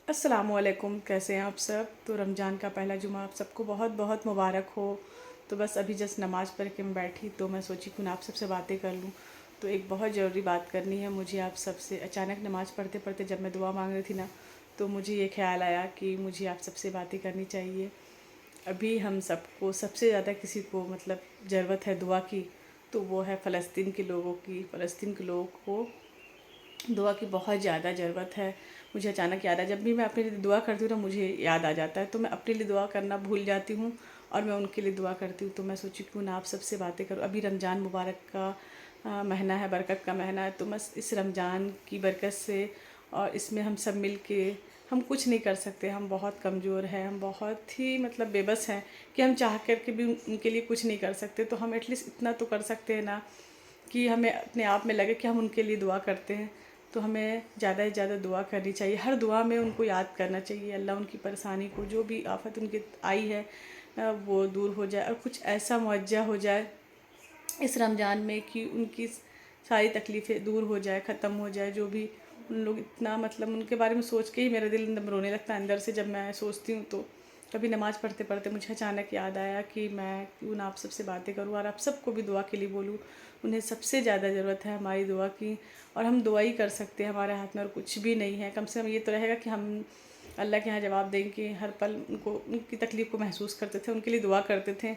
अस्सलामुअलैकुम, कैसे हैं आप सब। तो रमज़ान का पहला जुमा आप सबको बहुत बहुत मुबारक हो। तो बस अभी जस्ट नमाज़ पढ़ के मैं बैठी तो मैं सोची क्यों ना आप सबसे बातें कर लूँ। तो एक बहुत ज़रूरी बात करनी है मुझे आप सबसे। अचानक नमाज़ पढ़ते पढ़ते जब मैं दुआ मांग रही थी ना, तो मुझे ये ख्याल आया कि मुझे आप सबसे बातें करनी चाहिए। अभी हम सबको सबसे ज़्यादा किसी को मतलब ज़रूरत है दुआ की, तो वो है फ़लस्तीन के लोगों की। फ़लस्तीन के लोगों को दुआ की बहुत ज़्यादा ज़रूरत है। मुझे अचानक याद आया, जब भी मैं अपने लिए दुआ करती हूँ ना मुझे याद आ जाता है, तो मैं अपने लिए दुआ करना भूल जाती हूँ और मैं उनके लिए दुआ करती हूँ। तो मैं सोची क्यों ना आप सबसे बातें करूँ। अभी रमज़ान मुबारक का महीना है, बरकत का महीना है। तो बस इस रमज़ान की बरकत से और इसमें हम सब मिल के हम कुछ नहीं कर सकते। हम बहुत कमज़ोर हैं, हम बहुत ही मतलब बेबस हैं कि हम चाह कर के भी उनके लिए कुछ नहीं कर सकते। तो हम एटलीस्ट इतना तो कर सकते हैं ना कि हमें अपने आप में लगे कि हम उनके लिए दुआ करते हैं। तो हमें ज़्यादा से ज़्यादा दुआ करनी चाहिए। हर दुआ में उनको याद करना चाहिए। अल्लाह उनकी परेशानी को, जो भी आफत उनकी आई है वो दूर हो जाए और कुछ ऐसा मुआवजा हो जाए इस रमज़ान में कि उनकी सारी तकलीफ़ें दूर हो जाए, ख़त्म हो जाए। जो भी उन लोग इतना मतलब उनके बारे में सोच के ही मेरा दिल एकदम रोने लगता है अंदर से जब मैं सोचती हूँ। तो कभी नमाज़ पढ़ते पढ़ते मुझे अचानक याद आया कि मैं क्यों ना आप सबसे बातें करूँ और आप सबको भी दुआ के लिए बोलूँ। उन्हें सबसे ज़्यादा ज़रूरत है हमारी दुआ की, और हम दुआ ही कर सकते हैं। हमारे हाथ में और कुछ भी नहीं है। कम से कम ये तो रहेगा कि हम अल्लाह के यहाँ जवाब देंगे। हर पल उनको उनकी तकलीफ़ को महसूस करते थे, उनके लिए दुआ करते थे।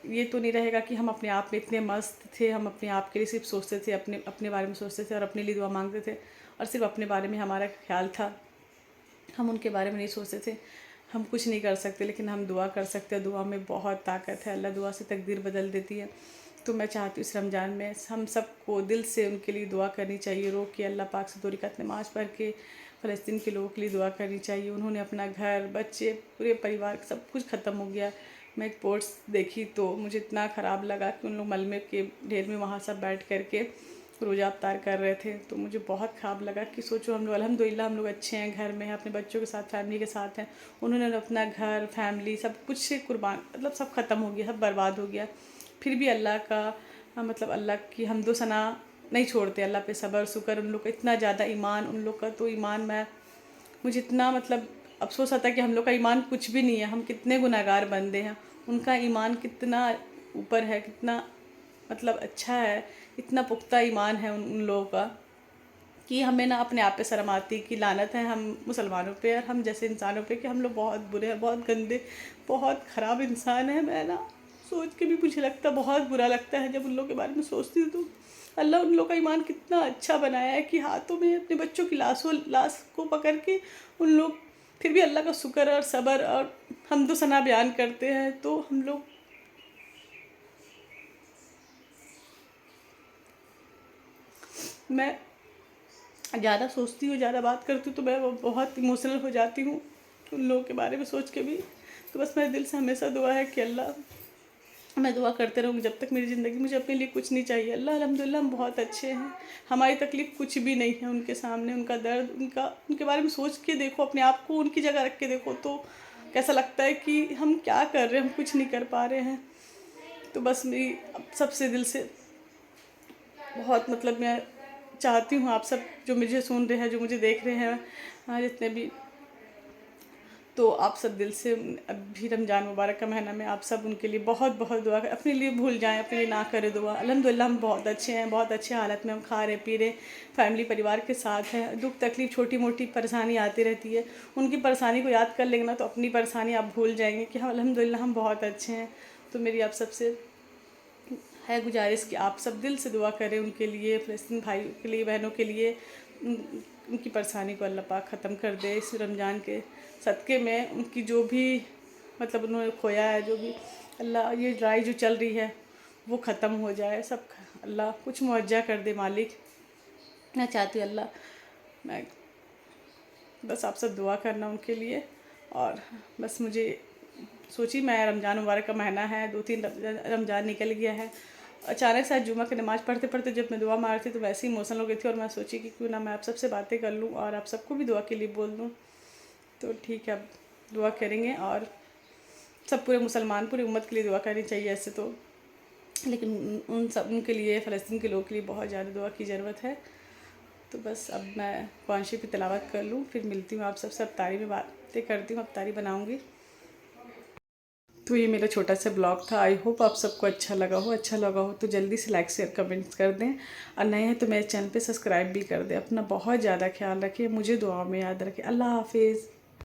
ये तो नहीं रहेगा कि हम अपने आप में इतने मस्त थे, हम अपने आप के लिए सिर्फ सोचते थे, अपने अपने बारे में सोचते थे और अपने लिए दुआ मांगते थे और सिर्फ अपने बारे में हमारा ख्याल था। हम उनके बारे में नहीं सोचते थे। हम कुछ नहीं कर सकते लेकिन हम दुआ कर सकते हैं। दुआ में बहुत ताकत है। अल्लाह दुआ से तकदीर बदल देती है। तो मैं चाहती हूँ इस रमज़ान में हम सबको दिल से उनके लिए दुआ करनी चाहिए। रो के अल्लाह पाक से 2 रकात नमाज़ पढ़ के फ़लस्तीन के लोगों के लिए दुआ करनी चाहिए। उन्होंने अपना घर, बच्चे, पूरे परिवार सब कुछ ख़त्म हो गया। मैं एक पोस्ट देखी तो मुझे इतना ख़राब लगा कि उन लोग मलबे के ढेर में वहाँ सब बैठ कर के रोज़ा अफ्तार कर रहे थे। तो मुझे बहुत ख़राब लगा कि सोचो हम लोग अल्हम्दुलिल्लाह हम लोग अच्छे हैं, घर में हैं, अपने बच्चों के साथ, फैमिली के साथ हैं। उन्होंने अपना घर, फैमिली सब कुछ से कुर्बान मतलब सब ख़त्म हो गया, सब बर्बाद हो गया। फिर भी अल्लाह का मतलब अल्लाह की हम्दो सना नहीं छोड़ते। अल्लाह पे सब्र शुक्र, उन लोग का इतना ज़्यादा ईमान, उन लोग का तो ईमान मैं मुझे इतना मतलब अफ़सोस आता है कि हम लोग का ईमान कुछ भी नहीं है। हम कितने गुनहगार बंदे हैं, उनका ईमान कितना ऊपर है, कितना मतलब अच्छा है, इतना पुख्ता ईमान है उन लोगों का कि हमें ना अपने आप पे शर्म आती कि लानत है हम मुसलमानों पे और हम जैसे इंसानों पे कि हम लोग बहुत बुरे हैं, बहुत गंदे, बहुत ख़राब इंसान हैं। मैं ना सोच के भी मुझे लगता बहुत बुरा लगता है जब उन लोगों के बारे में सोचती हूँ। तो अल्लाह उन लोगों का ईमान कितना अच्छा बनाया है कि हाथों में अपने बच्चों की लाश को पकड़ के उन लोग फिर भी अल्लाह का शुक्र और सब्र और हम्दो सना बयान करते हैं। तो हम लोग मैं ज़्यादा सोचती हूँ, ज़्यादा बात करती हूँ तो मैं वो बहुत इमोशनल हो जाती हूँ उन लोगों के बारे में सोच के भी। तो बस मेरे दिल से हमेशा दुआ है कि अल्लाह, मैं दुआ करते रहूँगी जब तक मेरी ज़िंदगी, मुझे अपने लिए कुछ नहीं चाहिए। अल्लाह अल्हम्दुलिल्लाह हम बहुत अच्छे हैं। हमारी तकलीफ़ कुछ भी नहीं है उनके सामने। उनका दर्द, उनका उनके बारे में सोच के देखो, अपने आप को उनकी जगह रख के देखो तो कैसा लगता है कि हम क्या कर रहे हैं, हम कुछ नहीं कर पा रहे हैं। तो बस मेरी अब सबसे दिल से बहुत मतलब मैं चाहती हूँ आप सब जो मुझे सुन रहे हैं, जो मुझे देख रहे हैं, जितने भी, तो आप सब दिल से अभी रमज़ान मुबारक का महीना में आप सब उनके लिए बहुत बहुत दुआ करें। अपने लिए भूल जाएं, अपने लिए ना करें दुआ। अल्हम्दुलिल्लाह हम बहुत अच्छे हैं, बहुत अच्छे हालत में हम खा रहे पी रहे, फैमिली परिवार के साथ हैं। दुख तकलीफ़ छोटी मोटी परेशानी आती रहती है, उनकी परेशानी को याद कर लेंगे ना तो अपनी परेशानी आप भूल जाएंगे कि हाँ अल्हम्दुलिल्लाह हम बहुत अच्छे हैं। तो मेरी आप सबसे है गुजारिश कि आप सब दिल से दुआ करें उनके लिए, फ़लस्तीन भाई के लिए, बहनों के लिए। उनकी परेशानी को अल्लाह पाक ख़त्म कर दे इस रमज़ान के सदक़े में। उनकी जो भी मतलब उन्होंने खोया है, जो भी अल्लाह ये लड़ाई जो चल रही है वो ख़त्म हो जाए सब। अल्लाह कुछ मुआवजा कर दे मालिक। मैं चाहती हूँ अल्लाह, मैं बस आप सब दुआ करना उनके लिए। और बस मुझे सोची मैं रमज़ान मुबारक का महीना है, 2-3 रमज़ान निकल गया है। अचानक से आज जुमा की नमाज़ पढ़ते पढ़ते जब मैं दुआ मार रही थी तो वैसे ही इमोशनल हो गई थी और मैं सोची कि क्यों ना मैं आप सबसे बातें कर लूँ और आप सबको भी दुआ के लिए बोल दूँ। तो ठीक है, अब दुआ करेंगे और सब पूरे मुसलमान, पूरी उम्मत के लिए दुआ करनी चाहिए ऐसे तो, लेकिन उन सब उनके लिए, फ़लस्तीन के लोगों के लिए बहुत ज़्यादा दुआ की ज़रूरत है। तो बस अब मैं कुरान शरीफ की तिलावत कर लूँ, फिर मिलती हूँ आप सबसे। अफ्तारी में बातें करती हूँ, अफ्तारी बनाऊँगी। तो ये मेरा छोटा सा ब्लॉग था। आई होप आप सबको अच्छा लगा हो। अच्छा लगा हो तो जल्दी से लाइक शेयर कमेंट्स कर दें, और नए हैं तो मेरे चैनल पे सब्सक्राइब भी कर दें। अपना बहुत ज़्यादा ख्याल रखिए, मुझे दुआ में याद रखें। अल्लाह हाफिज़।